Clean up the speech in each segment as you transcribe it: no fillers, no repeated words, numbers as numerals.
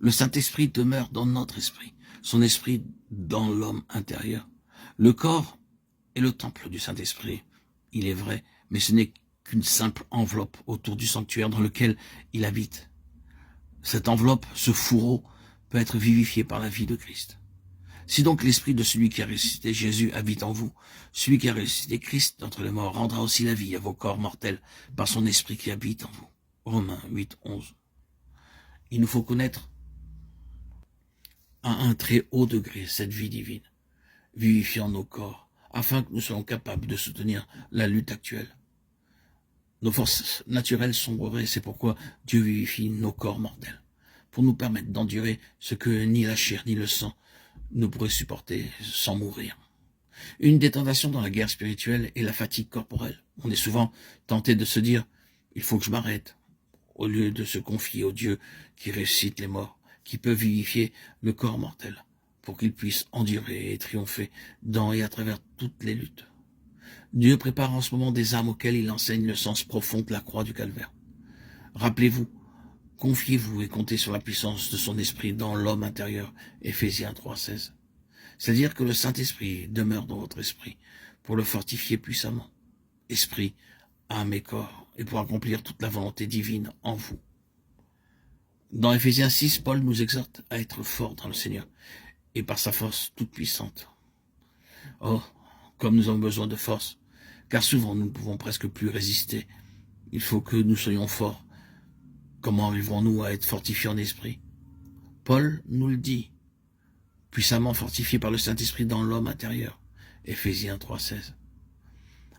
Le Saint-Esprit demeure dans notre esprit, son esprit dans l'homme intérieur. Le corps est le temple du Saint-Esprit, il est vrai, mais ce n'est qu'une simple enveloppe autour du sanctuaire dans lequel il habite. Cette enveloppe, ce fourreau, peut être vivifié par la vie de Christ. Si donc l'esprit de celui qui a ressuscité Jésus habite en vous, celui qui a ressuscité Christ d'entre les morts rendra aussi la vie à vos corps mortels par son esprit qui habite en vous. Romains 8, 11. Il nous faut connaître à un très haut degré cette vie divine, vivifiant nos corps, afin que nous soyons capables de soutenir la lutte actuelle. Nos forces naturelles sombreraient, c'est pourquoi Dieu vivifie nos corps mortels, pour nous permettre d'endurer ce que ni la chair ni le sang ne pourraient supporter sans mourir. Une des tentations dans la guerre spirituelle est la fatigue corporelle. On est souvent tenté de se dire « il faut que je m'arrête », au lieu de se confier au Dieu qui ressuscite les morts, qui peut vivifier le corps mortel, pour qu'il puisse endurer et triompher dans et à travers toutes les luttes. Dieu prépare en ce moment des âmes auxquelles il enseigne le sens profond de la croix du calvaire. Rappelez-vous, confiez-vous et comptez sur la puissance de son esprit dans l'homme intérieur, Éphésiens 3,16. C'est-à-dire que le Saint-Esprit demeure dans votre esprit pour le fortifier puissamment. Esprit, âme et corps, et pour accomplir toute la volonté divine en vous. Dans Éphésiens 6, Paul nous exhorte à être forts dans le Seigneur et par sa force toute puissante. Oh, comme nous avons besoin de force, car souvent nous ne pouvons presque plus résister. Il faut que nous soyons forts. Comment arriverons-nous à être fortifiés en esprit? Paul nous le dit, puissamment fortifiés par le Saint-Esprit dans l'homme intérieur. Éphésiens 3,16.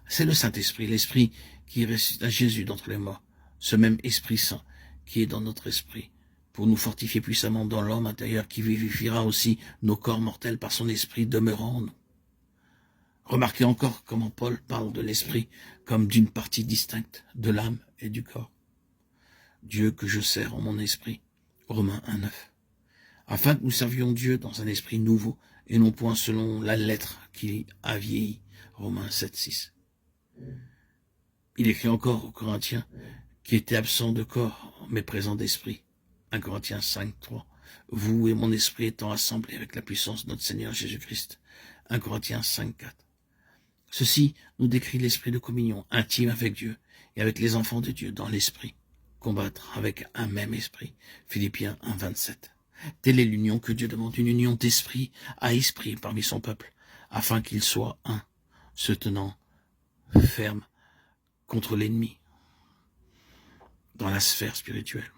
C'est le Saint-Esprit, l'Esprit qui ressuscite à Jésus d'entre les morts, ce même Esprit Saint qui est dans notre esprit, pour nous fortifier puissamment dans l'homme intérieur qui vivifiera aussi nos corps mortels par son Esprit demeurant en nous. Remarquez encore comment Paul parle de l'Esprit comme d'une partie distincte de l'âme et du corps. Dieu que je sers en mon esprit, Romains 1,9. Afin que nous servions Dieu dans un esprit nouveau et non point selon la lettre qui a vieilli, Romains 7,6. Il écrit encore aux Corinthiens qui étaient absents de corps mais présents d'esprit, 1 Corinthiens 5,3. Vous et mon esprit étant assemblés avec la puissance de notre Seigneur Jésus-Christ, 1 Corinthiens 5,4. Ceci nous décrit l'esprit de communion intime avec Dieu et avec les enfants de Dieu dans l'esprit, combattre avec un même esprit, Philippiens 1,27. Telle est l'union que Dieu demande, une union d'esprit à esprit parmi son peuple, afin qu'il soit un, se tenant ferme contre l'ennemi dans la sphère spirituelle.